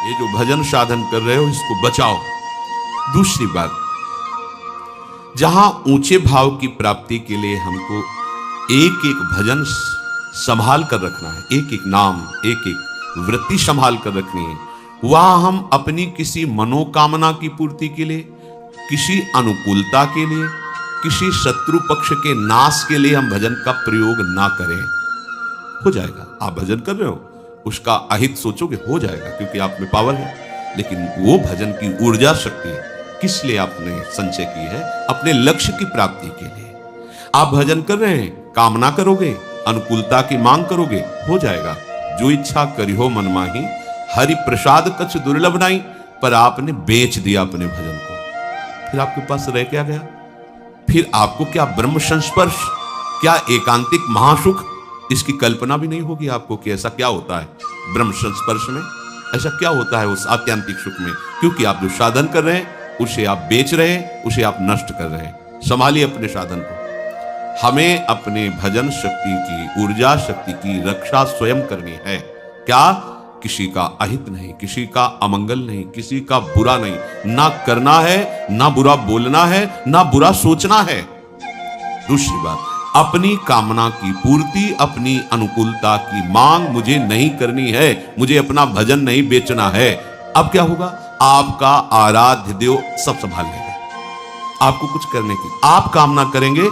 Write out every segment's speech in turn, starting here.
ये जो भजन साधन कर रहे हो इसको बचाओ। दूसरी बात, जहां ऊंचे भाव की प्राप्ति के लिए हमको एक एक भजन संभाल कर रखना है, एक एक नाम, एक एक वृत्ति संभाल कर रखनी है, वहां हम अपनी किसी मनोकामना की पूर्ति के लिए, किसी अनुकूलता के लिए, किसी शत्रु पक्ष के नाश के लिए हम भजन का प्रयोग ना करें। हो जाएगा, आप भजन कर रहे हो, उसका अहित सोचोगे, हो जाएगा, क्योंकि आप में पावर है। लेकिन वो भजन की ऊर्जा शक्ति किस लिए आपने संचय की है? अपने लक्ष्य की प्राप्ति के लिए। आप भजन कर रहे हैं, कामना करोगे, अनुकूलता की मांग करोगे, हो जाएगा। जो इच्छा करिहो मन माही, हरि प्रसाद कछ दुर्लभ नहीं। पर आपने बेच दिया अपने भजन को, फिर आपके पास रह क्या गया? फिर आपको क्या ब्रह्म संस्पर्श, क्या एकांतिक महासुख, इसकी कल्पना भी नहीं होगी आपको कि ऐसा क्या होता है ब्रह्म संस्पर्श में, ऐसा क्या होता है उस आत्यांतिक सुख में। क्योंकि आप जो साधन कर रहे हैं उसे आप बेच रहे हैं, उसे आप नष्ट कर रहे हैं। संभालिए अपने साधन को। हमें अपने भजन शक्ति की, ऊर्जा शक्ति की रक्षा स्वयं करनी है। क्या? किसी का अहित नहीं, किसी का अमंगल नहीं, किसी का बुरा नहीं, ना करना है, ना बुरा बोलना है, ना बुरा सोचना है। दूसरी बात, अपनी कामना की पूर्ति, अपनी अनुकूलता की मांग मुझे नहीं करनी है, मुझे अपना भजन नहीं बेचना है। अब क्या होगा? आपका आराध्य देव सब संभाल लेगा। आपको कुछ करने की, आप कामना करेंगे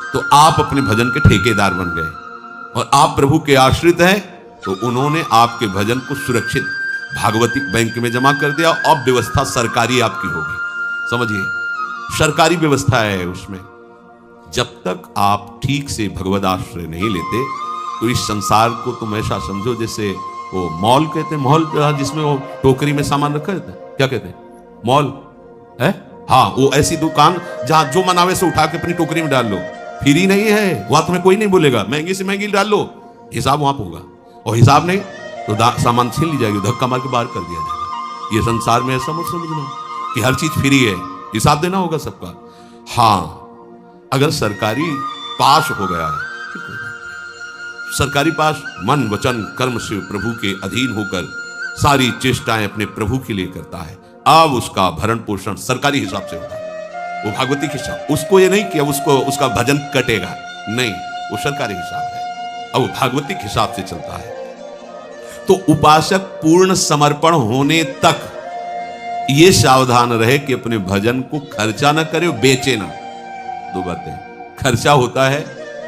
तो आप अपने भजन के ठेकेदार बन गए, और आप प्रभु के आश्रित हैं तो उन्होंने आपके भजन को सुरक्षित भागवतिक बैंक में जमा कर दिया। अब व्यवस्था सरकारी आपकी होगी, समझिए, सरकारी व्यवस्था है उसमें। जब तक आप ठीक से भगवद आश्रय नहीं लेते तो इस संसार को तुम ऐसा समझो जैसे वो मॉल कहते हैं, मॉल जिसमें वो टोकरी में सामान रखा रहता है, क्या कहते हैं? मॉल है। हाँ, वो ऐसी दुकान जहां जो मनावे से उठा के अपनी टोकरी में डाल लो, फ्री नहीं है, वहां तुम्हें कोई नहीं बोलेगा, महंगी से महंगी डाल लो, हिसाब वहां होगा, और हिसाब नहीं तो सामान छीन ली जाएगी, धक्का मार के बाहर कर दिया जाएगा। ये संसार में ऐसा मत समझना कि हर चीज फ्री है, हिसाब देना होगा सबका। हाँ, अगर सरकारी पास हो गया है, सरकारी पास मन वचन कर्म से प्रभु के अधीन होकर सारी चेष्टाएं अपने प्रभु के लिए करता है, अब उसका भरण पोषण सरकारी हिसाब से होगा, वो भागवती के हिसाब। उसको ये नहीं कि उसको उसका भजन कटेगा, नहीं, वो सरकारी हिसाब है, अब वो भागवती के हिसाब से चलता है। तो उपासक पूर्ण समर्पण होने तक ये सावधान रहे कि अपने भजन को खर्चा ना करे, बेचे ना। दो बातें, खर्चा होता है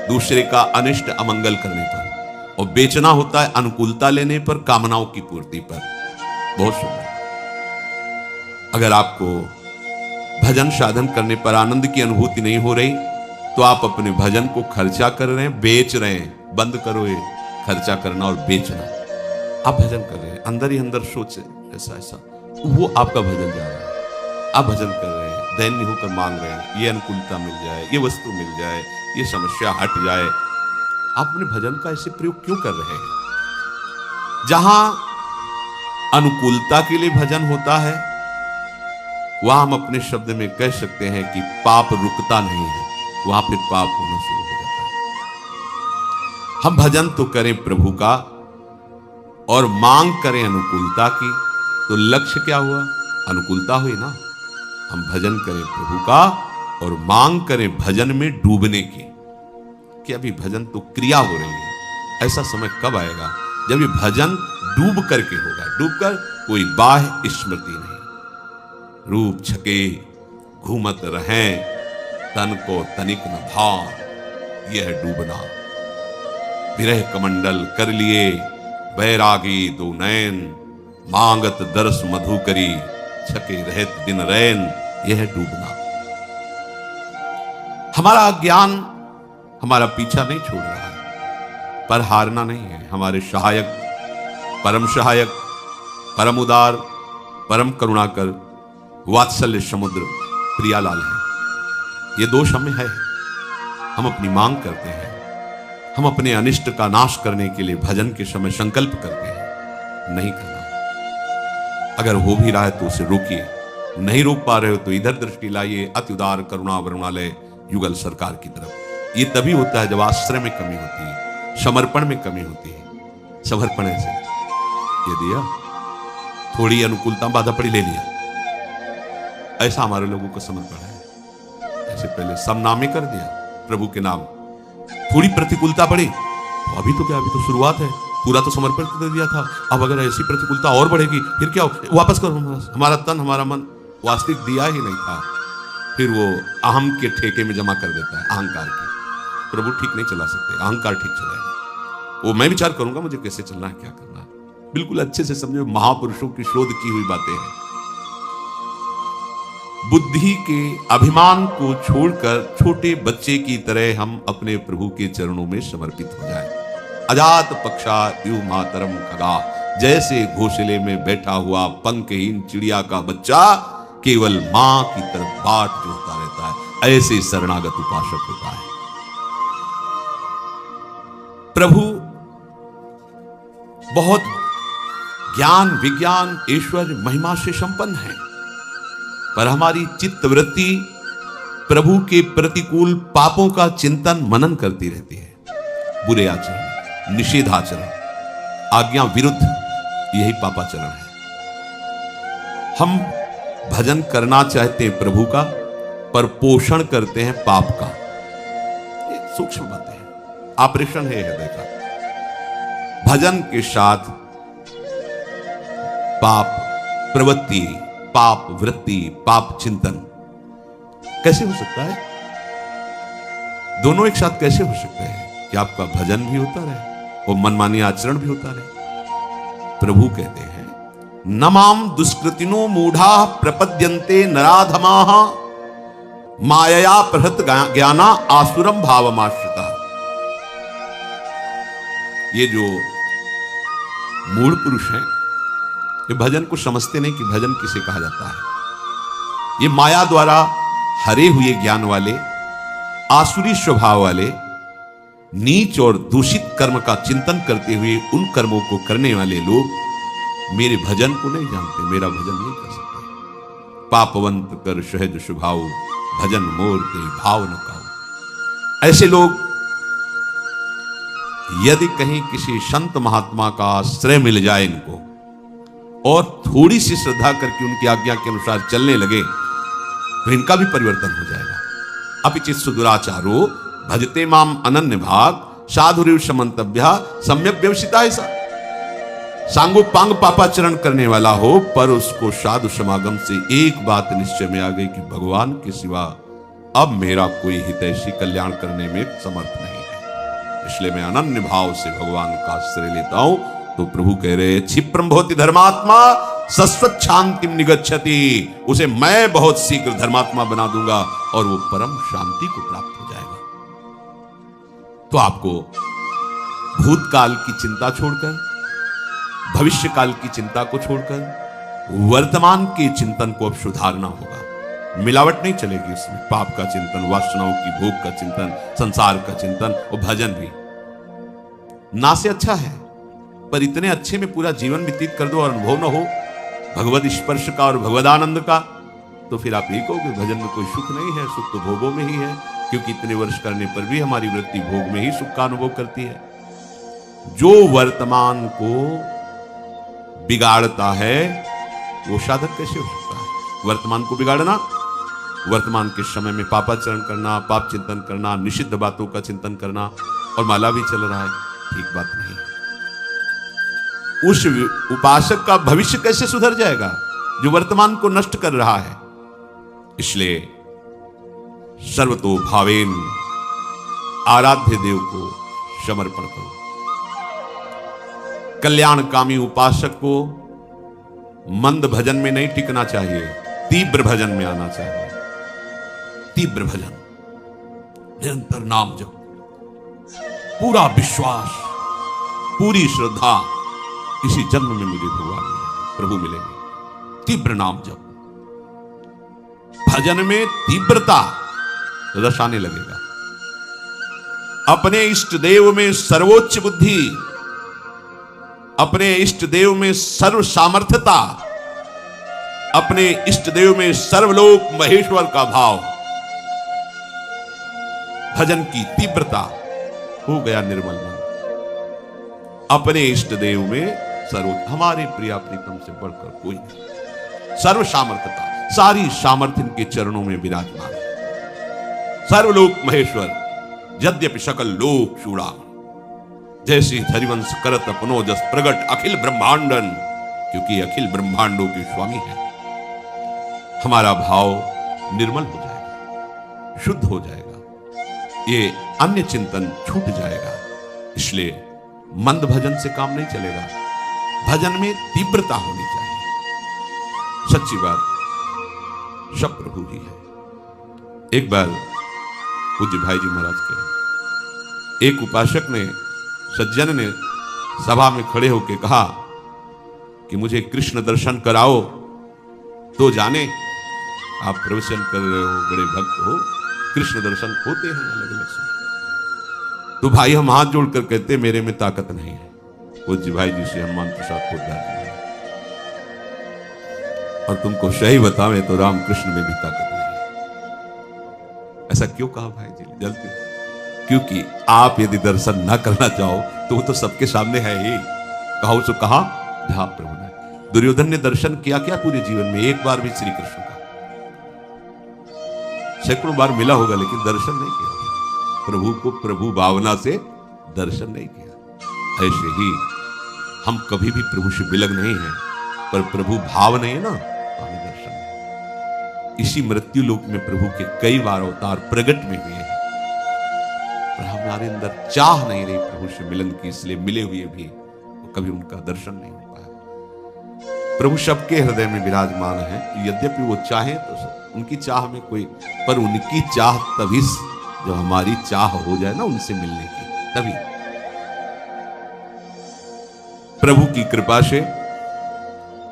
दूसरे का अनिष्ट अमंगल करने पर, और बेचना होता है अनुकूलता लेने पर, कामनाओं की पूर्ति पर। बहुत सुंदर। अगर आपको भजन साधन करने पर आनंद की अनुभूति नहीं हो रही तो आप अपने भजन को खर्चा कर रहे हैं, बेच रहे हैं। बंद करो ये खर्चा करना और बेचना। आप भजन कर रहे हैं, अंदर ही अंदर सोचे ऐसा ऐसा, वो आपका भजन जा रहा है। आप भजन कर रहे हैं, दैन्य होकर मांग रहे हैं, ये अनुकूलता मिल जाए, ये वस्तु मिल जाए, ये समस्या हट जाए। आप अपने भजन का ऐसे प्रयोग क्यों कर रहे हैं? जहां अनुकूलता के लिए भजन होता है वहां हम अपने शब्द में कह सकते हैं कि पाप रुकता नहीं है, वहां फिर पाप होना शुरू हो जाता है। हम भजन तो करें प्रभु का और मांग करें अनुकूलता की, तो लक्ष्य क्या हुआ? अनुकूलता हुई ना। हम भजन करें प्रभु का और मांग करें भजन में डूबने की, कि अभी भजन तो क्रिया हो रही है। ऐसा समय कब आएगा जब ये भजन डूब करके होगा, डूबकर कोई बाह्य स्मृति नहीं, रूप छके घूमत रहें, तन को तनिक न भाव, यह डूबना। विरह कमंडल कर लिए बैरागी दो नैन, मांगत दरस मधु करी, छके रहत दिन रैन, यह डूबना। हमारा ज्ञान हमारा पीछा नहीं छोड़ रहा है, पर हारना नहीं है। हमारे सहायक, परम सहायक, परम उदार, परम करुणाकर, वात्सल्य समुद्र प्रियालाल है। ये दोष हमें है, हम अपनी मांग करते हैं, हम अपने अनिष्ट का नाश करने के लिए भजन के समय संकल्प करते हैं, नहीं करना। अगर हो भी रहा है तो उसे रोकिए, नहीं रोक पा रहे हो तो इधर दृष्टि लाइए अति उदार करुणा वरुणालय युगल सरकार की तरफ। ये तभी होता है जब आश्रय में कमी होती है, समर्पण में कमी होती है। समर्पण से ये दिया, थोड़ी अनुकूलता बाधा पड़ी, ले लिया। ऐसा हमारे लोगों का समर्पण है। ऐसे पहले सब नामे कर दिया प्रभु के नाम, थोड़ी प्रतिकूलता पड़ी तो अभी तो क्या, अभी तो शुरुआत है, पूरा तो समर्पण कर दिया था। अब अगर ऐसी प्रतिकूलता और बढ़ेगी फिर क्या, वापस करो हमारा तन हमारा मन। वास्तविक दिया ही नहीं था, फिर वो अहम के ठेके में जमा कर देता है, अहंकार के। प्रभु ठीक नहीं चला सकते, अहंकार ठीक चलाएगा। वो मैं विचार करूंगा मुझे कैसे चलना है, क्या करना है, बिल्कुल अच्छे से समझो। महापुरुषों की शोध की हुई बातें हैं। बुद्धि के अभिमान को छोड़कर छोटे बच्चे की तरह हम अपने प्रभु के चरणों में समर्पित हो जाएं। अजात पक्षा यू मातरम खगा, जैसे घोंसले में बैठा हुआ पंखहीन चिड़िया का बच्चा केवल मां की तरफ बाट जोता रहता है, ऐसे शरणागत उपासक होता है। प्रभु बहुत ज्ञान विज्ञान ऐश्वर्य महिमा से संपन्न है, पर हमारी चित्त वृत्ति प्रभु के प्रतिकूल पापों का चिंतन मनन करती रहती है। बुरे आचरण, निषेधाचरण, आज्ञा विरुद्ध, यही पापाचरण है। हम भजन करना चाहते हैं प्रभु का, पर पोषण करते हैं पाप का। एक सूक्ष्म बात है, ऑपरेशन है हृदय का। भजन के साथ पाप प्रवृत्ति, पाप वृत्ति, पाप चिंतन कैसे हो सकता है? दोनों एक साथ कैसे हो सकते हैं कि आपका भजन भी होता रहे और मनमानी आचरण भी होता रहे? प्रभु कहते हैं, नमाम दुष्कृतिनो मूढ़ा प्रपद्यन्ते नराधमाः मायया प्रहृत ज्ञाना आसुरम भावमाश्रिता। ये जो मूढ़ पुरुष हैं, ये भजन को समझते नहीं कि भजन किसे कहा जाता है। ये माया द्वारा हरे हुए ज्ञान वाले, आसुरी स्वभाव वाले, नीच और दूषित कर्म का चिंतन करते हुए उन कर्मों को करने वाले लोग मेरे भजन को नहीं जानते, मेरा भजन नहीं कर सकते। पापवंत कर सहज स्वभाव, भजन मोर के भाव न काऊ। ऐसे लोग यदि कहीं किसी संत महात्मा का आश्रय मिल जाए इनको, और थोड़ी सी श्रद्धा करके उनकी आज्ञा के अनुसार चलने लगे, तो इनका भी परिवर्तन हो जाएगा। अपिचित सुदुराचारो भजते माम अनन्य भाग, साधुरिव समंतव्य सम्यक व्यवसिता। ऐसा सांगो पांग पापाचरण करने वाला हो, पर उसको साधु समागम से एक बात निश्चय में आ गई कि भगवान के सिवा अब मेरा कोई हितैषी कल्याण करने में समर्थ नहीं है, इसलिए मैं अनन्य भाव से भगवान का आश्रय लेता हूं। तो प्रभु कह रहे, क्षिप्रम भवति धर्मात्मा शाश्वत शांतिम निगच्छति। उसे मैं बहुत शीघ्र धर्मात्मा बना दूंगा और वो परम शांति को प्राप्त हो जाएगा। तो आपको भूतकाल की चिंता छोड़कर, भविष्य काल की चिंता को छोड़कर वर्तमान के चिंतन को अब सुधारना होगा। मिलावट नहीं चलेगी इसमें। पाप का चिंतन, वासनाओं की भोग का चिंतन, संसार का चिंतन और भजन भी ना से अच्छा है, पर इतने अच्छे में पूरा जीवन व्यतीत कर दो और अनुभव न हो भगवत स्पर्श का और भगवदानंद का, तो फिर आप ये कहोगे भजन में कोई सुख नहीं है, सुख तो भोगों में ही है। क्योंकि इतने वर्ष करने पर भी हमारी वृत्ति भोग में ही सुख का अनुभव करती है। जो वर्तमान को बिगाड़ता है वो साधक कैसे हो सकता है? वर्तमान को बिगाड़ना, वर्तमान के समय में पापाचरण करना, पाप चिंतन करना, निषिद्ध बातों का चिंतन करना, और माला भी चल रहा है, ठीक बात नहीं। उस उपासक का भविष्य कैसे सुधर जाएगा जो वर्तमान को नष्ट कर रहा है? इसलिए सर्वतो भावेन आराध्य देव को समर्पण करो। कल्याणकामी उपासक को मंद भजन में नहीं टिकना चाहिए, तीव्र भजन में आना चाहिए। तीव्र भजन, निरंतर नाम जप, पूरा विश्वास, पूरी श्रद्धा, इसी जन्म में मुझे भगवान मिलेंगे, प्रभु मिलेंगे। तीव्र नाम जप, भजन में तीव्रता, रस आने लगेगा। अपने इष्ट देव में सर्वोच्च बुद्धि, अपने इष्ट देव में सर्व सामर्थ्यता, अपने इष्ट देव में सर्वलोक महेश्वर का भाव, भजन की तीव्रता, हो गया निर्मल मन। अपने इष्ट देव में हमारे प्रिया प्रीतम से बढ़कर कोई नहीं। सर्व सामर्थ्यता, सारी सामर्थ्य इनके चरणों में विराजमान है। सर्वलोक महेश्वर, यद्यपि सकल लोक चूड़ामणि, जैसी धरिवंश करत अपनो जस प्रगट अखिल ब्रह्मांडन, क्योंकि अखिल ब्रह्मांडों के स्वामी है। हमारा भाव निर्मल हो जाएगा, शुद्ध हो जाएगा, ये अन्य चिंतन छूट जाएगा। इसलिए मंद भजन से काम नहीं चलेगा, भजन में तीव्रता होनी चाहिए। सच्ची बात, सब प्रभु ही है। एक बार पूज्य भाई जी महाराज के एक उपासक ने, सज्जन ने सभा में खड़े होकर कहा कि मुझे कृष्ण दर्शन कराओ। तो जाने आप प्रवचन कर रहे हो, बड़े भक्त हो, कृष्ण दर्शन होते हैं अलग अलग से। तो भाई हम हाथ जोड़कर कहते मेरे में ताकत नहीं है। पूज्य भाई जी से हनुमान प्रसाद पोद्दार जी, और तुमको सही बतावे तो रामकृष्ण में भी ताकत नहीं है। ऐसा क्यों कहा भाई जी? जल्दी, क्योंकि आप यदि दर्शन ना करना चाहो तो वो तो सबके सामने है ही। कहा सो कहा जहां प्रभु ने। दुर्योधन ने दर्शन किया क्या पूरे जीवन में? एक बार भी श्री कृष्ण का। सैकड़ों बार मिला होगा लेकिन दर्शन नहीं किया। प्रभु को प्रभु भावना से दर्शन नहीं किया। ऐसे ही हम कभी भी प्रभु से विलग नहीं है, पर प्रभु भाव नहीं है ना, हमें दर्शन नहीं। इसी मृत्यु लोक में प्रभु के कई बार अवतार प्रकट में हुए हैं, पर हमारे अंदर चाह नहीं रही प्रभु से मिलन की, इसलिए मिले हुए भी तो कभी उनका दर्शन नहीं हो पाया। प्रभु सबके हृदय में विराजमान है, यद्यपि वो चाहे तो उनकी चाह में कोई, पर उनकी चाह तभी जब हमारी चाह हो जाए ना उनसे मिलने की, तभी। प्रभु की कृपा से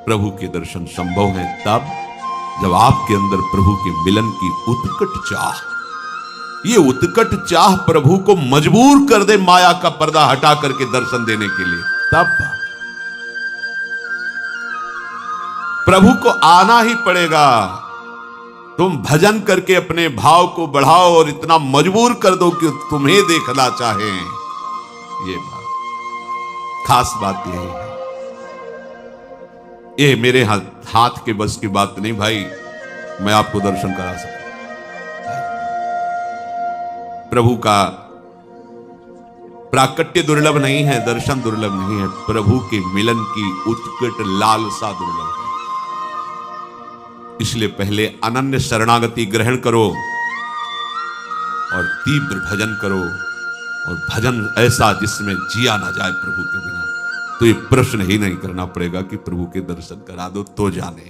प्रभु के दर्शन संभव हैं तब जब आपके अंदर प्रभु के मिलन की उत्कट चाह, ये उत्कट चाह प्रभु को मजबूर कर दे माया का पर्दा हटा करके दर्शन देने के लिए, तब प्रभु को आना ही पड़ेगा। तुम भजन करके अपने भाव को बढ़ाओ और इतना मजबूर कर दो कि तुम्हें देखना चाहें। ये बात, खास बात यही है। ये मेरे हाथ के बस की बात नहीं भाई, मैं आपको दर्शन करा सकता। प्रभु का प्राकट्य दुर्लभ नहीं है, दर्शन दुर्लभ नहीं है, प्रभु के मिलन की उत्कट लालसा दुर्लभ है। इसलिए पहले अनन्य शरणागति ग्रहण करो और तीव्र भजन करो, और भजन ऐसा जिसमें जिया ना जाए प्रभु के बिना। तो ये प्रश्न ही नहीं करना पड़ेगा कि प्रभु के दर्शन करा दो तो जाने।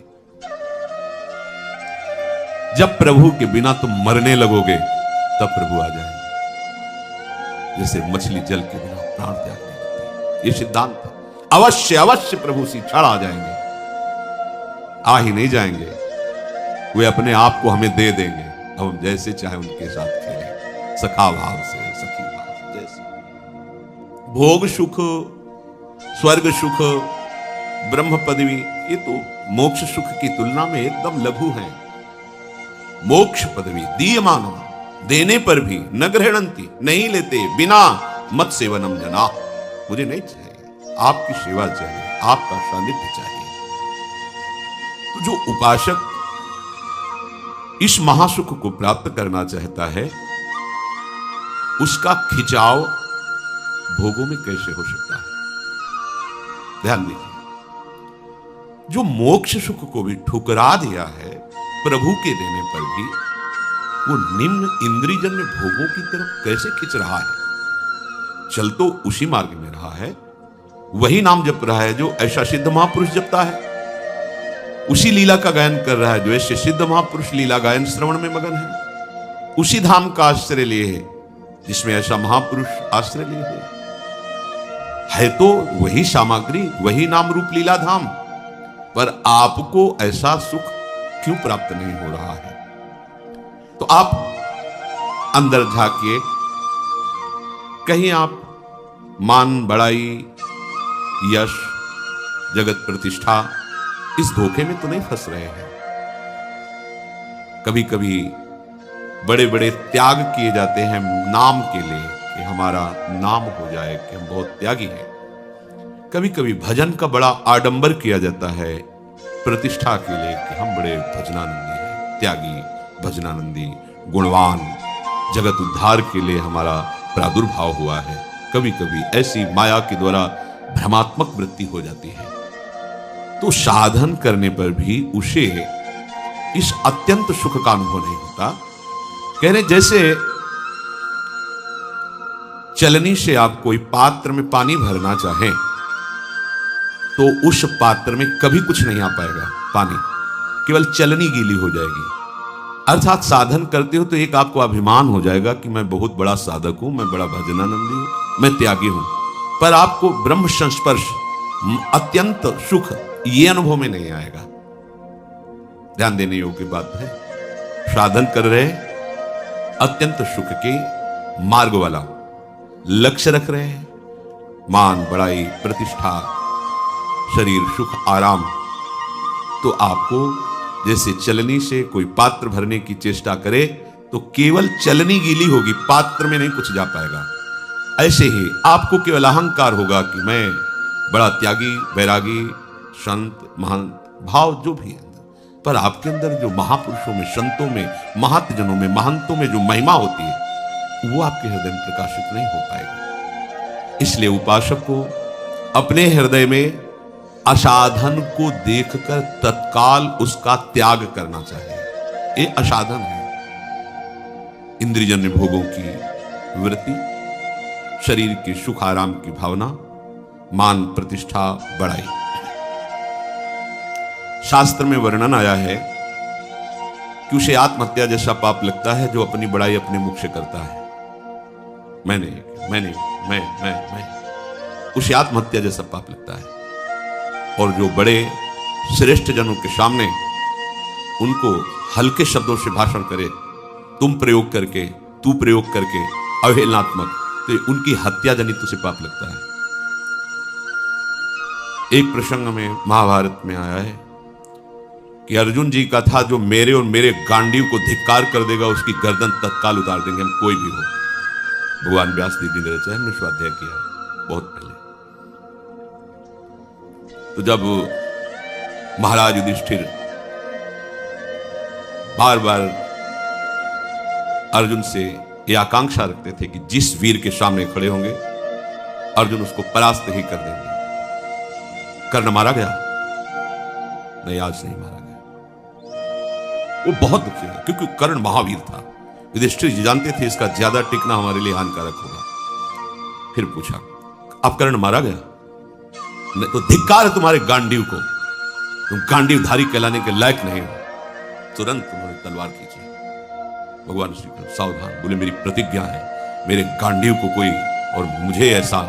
जब प्रभु के बिना तुम मरने लगोगे तब प्रभु आ जाएंगे, जैसे मछली जल के बिना प्राण त्याग नहीं करती। ये सिद्धांत है। अवश्य अवश्य प्रभु से क्षण आ जाएंगे, आ ही नहीं जाएंगे, वे अपने आप को हमें दे देंगे। अब हम जैसे चाहे उनके साथ खेलें, सखा भाव से, सखी भाव से, जैसे। भोग सुख, स्वर्ग सुख, ब्रह्म पदवी, ये तो मोक्ष सुख की तुलना में एकदम लघु है। मोक्ष पदवी दीयमानम, देने पर भी न गृहणंती, नहीं लेते, बिना मत सेवनम जना। मुझे नहीं चाहिए, आपकी सेवा चाहिए, आपका सानिध्य चाहिए। तो जो उपासक इस महासुख को प्राप्त करना चाहता है, उसका खिंचाव भोगों में कैसे हो सकता है? ध्यान दीजिए, जो मोक्ष सुख को भी ठुकरा दिया है प्रभु के देने पर भी, वो निम्न इंद्रियजन्य भोगों की तरफ कैसे खिंच रहा है? चल तो उसी मार्ग में रहा है, वही नाम जप रहा है जो ऐसा सिद्ध महापुरुष जपता है, उसी लीला का गायन कर रहा है जो ऐसे सिद्ध महापुरुष लीला गायन श्रवण में मगन है, उसी धाम का आश्रय लिए है जिसमें ऐसा महापुरुष आश्रय लिए है तो वही सामग्री, वही नाम रूप लीला धाम, पर आपको ऐसा सुख क्यों प्राप्त नहीं हो रहा है? तो आप अंदर झांकिए, कहीं आप मान बढ़ाई, यश, जगत प्रतिष्ठा, इस धोखे में तो नहीं फंस रहे हैं? कभी कभी बड़े बड़े त्याग किए जाते हैं नाम के लिए, कि हमारा नाम हो जाए कि हम बहुत त्यागी हैं। कभी कभी भजन का बड़ा आडंबर किया जाता है प्रतिष्ठा के लिए कि हम बड़े भजनानंदी हैं, त्यागी भजनानंदी, गुणवान, जगत उद्धार के लिए हमारा प्रादुर्भाव हुआ है। कभी कभी ऐसी माया के द्वारा भ्रमात्मक वृत्ति हो जाती है, तो साधन करने पर भी उसे इस अत्यंत सुख का अनुभव नहीं होता। कह रहे जैसे चलनी से आप कोई पात्र में पानी भरना चाहें तो उस पात्र में कभी कुछ नहीं आ पाएगा, पानी केवल चलनी गीली हो जाएगी। अर्थात साधन करते हो तो एक आपको अभिमान हो जाएगा कि मैं बहुत बड़ा साधक हूं, मैं बड़ा भजनानंदी हूं, मैं त्यागी हूं, पर आपको ब्रह्म संस्पर्श, अत्यंत सुख, ये अनुभव में नहीं आएगा। ध्यान देने योग्य बात है। साधन कर रहे, अत्यंत सुख के मार्ग वाला लक्ष्य रख रहे हैं, मान, बड़ाई, प्रतिष्ठा, शरीर, सुख, आराम, तो आपको जैसे चलनी से कोई पात्र भरने की चेष्टा करे तो केवल चलनी गीली होगी, पात्र में नहीं कुछ जा पाएगा। ऐसे ही आपको केवल अहंकार होगा कि मैं बड़ा त्यागी, वैरागी, संत, महंत भाव जो भी है, पर आपके अंदर जो महापुरुषों में, संतों में, महात्जनों में, महंतों में जो महिमा होती है वो आपके हृदय में प्रकाशित नहीं हो पाएगी। इसलिए उपासक को अपने हृदय में असाधन को देखकर तत्काल उसका त्याग करना चाहिए। ये असाधन है। इंद्रियजन्य भोगों की वृत्ति, शरीर के सुख आराम की भावना, मान, प्रतिष्ठा, बड़ाई। शास्त्र में वर्णन आया है कि उसे आत्महत्या जैसा पाप लगता है जो अपनी बड़ाई अपने मुख से करता है। मैंने मैं उसे आत्महत्या जैसा पाप लगता है। और जो बड़े श्रेष्ठ जनों के सामने उनको हल्के शब्दों से भाषण करे, तुम प्रयोग करके, तू प्रयोग करके, अवहेलनात्मक, तो उनकी हत्या जनित उसे पाप लगता है। एक प्रसंग में महाभारत में आया है कि अर्जुन जी का था, जो मेरे और मेरे गांडीव को धिक्कार कर देगा उसकी गर्दन तत्काल उतार देंगे हम, कोई भी हो। भगवान व्यास जी ने रचा है, हमने स्वाध्याय किया है बहुत पहले। तो जब महाराज युधिष्ठिर बार बार अर्जुन से यह आकांक्षा रखते थे कि जिस वीर के सामने खड़े होंगे अर्जुन उसको परास्त ही कर देंगे। कर्ण मारा गया? नहीं, आज नहीं मारा गया। वो बहुत दुखी है क्योंकि कर्ण महावीर था। युधिष्ठिर जी जानते थे इसका ज्यादा टिकना हमारे लिए हानिकारक होगा। फिर पूछा, अब कर्ण मारा गया? नहीं, तो धिक्कार है तुम्हारे गांडीव को, तुम गांडीवधारी कहलाने के लायक नहीं हो। तुरंत उन्होंने तलवार खींची। भगवान श्री कृष्ण सावधान, बोले मेरी प्रतिज्ञा है, मेरे गांडीव को कोई और मुझे ऐसा,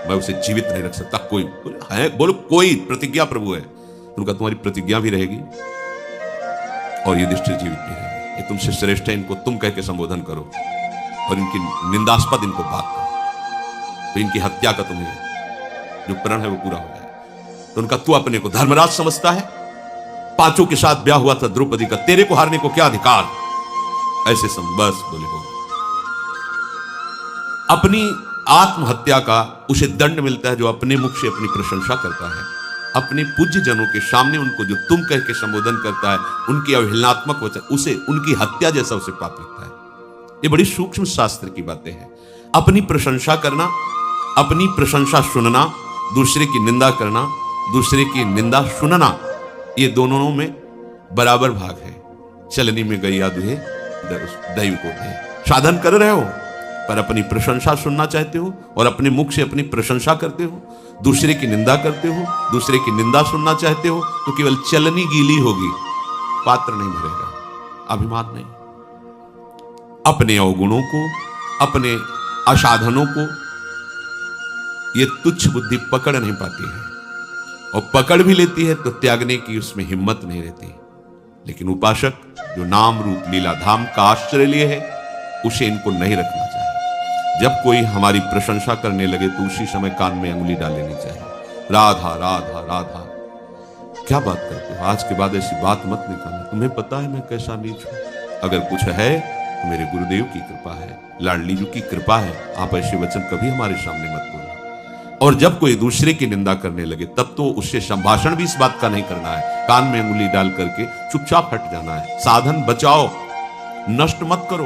मैं उसे जीवित नहीं रख सकता। कोई है? बोलो कोई प्रतिज्ञा प्रभु है। उनका तुम्हारी प्रतिज्ञा भी रहेगी और युधिष्ठिर जीवित भी रहेगी। ये तुमसे श्रेष्ठ है, इनको तुम कह के संबोधन करो और इनकी निंदास्पद इनको बात करो, तो इनकी हत्या का तुम्हें जो प्रण है वो पूरा हो जाए। तो उनका तू अपने को धर्मराज समझता है, पांचों के साथ ब्याह हुआ था द्रौपदी का, तेरे को हारने को क्या अधिकार? ऐसे बस बोले हो। अपनी आत्महत्या का उसे दंड मिलता है जो अपने मुख से अपनी प्रशंसा करता है, अपने पूज्य जनों के सामने उनको जो तुम कह के संबोधन करता है, उनकी अवहेलनात्मक वचन, उसे उनकी हत्या जैसा उसे पाप लगता है। ये बड़ी सूक्ष्म शास्त्र की बातें हैं। अपनी प्रशंसा करना, अपनी प्रशंसा सुनना, दूसरे की निंदा करना, दूसरे की निंदा सुनना, ये दोनों में बराबर भाग है। चलनी में गैया दुहे दैव को दे। साधन कर रहे हो पर अपनी प्रशंसा सुनना चाहते हो और अपने मुख से अपनी प्रशंसा करते हो, दूसरे की निंदा करते हो, दूसरे की निंदा सुनना चाहते हो, तो केवल चलनी गीली होगी, पात्र नहीं भरेगा, अभिमान नहीं। अपने अवगुणों को, अपने असाधनों को ये तुच्छ बुद्धि पकड़ नहीं पाती है, और पकड़ भी लेती है तो त्यागने की उसमें हिम्मत नहीं रहती। लेकिन उपासक जो नाम रूप लीला धाम का आश्रय लिए है, उसे इनको नहीं रखना चाहिए। जब कोई हमारी प्रशंसा करने लगे तो उसी समय कान में अंगुली डाल लेनी चाहिए। राधा राधा राधा, क्या बात करते हो? आज के बाद ऐसी बात मत निकालना, तुम्हें पता है मैं कैसा नीच हूं। अगर कुछ है तो मेरे गुरुदेव की कृपा है, लाडली जी की कृपा है। आप ऐसे वचन कभी हमारे सामने मत बोलना। और जब कोई दूसरे की निंदा करने लगे तब तो उससे संभाषण भी इस बात का नहीं करना है, कान में अंगुली डाल करके चुपचाप हट जाना है। साधन बचाओ, नष्ट मत करो।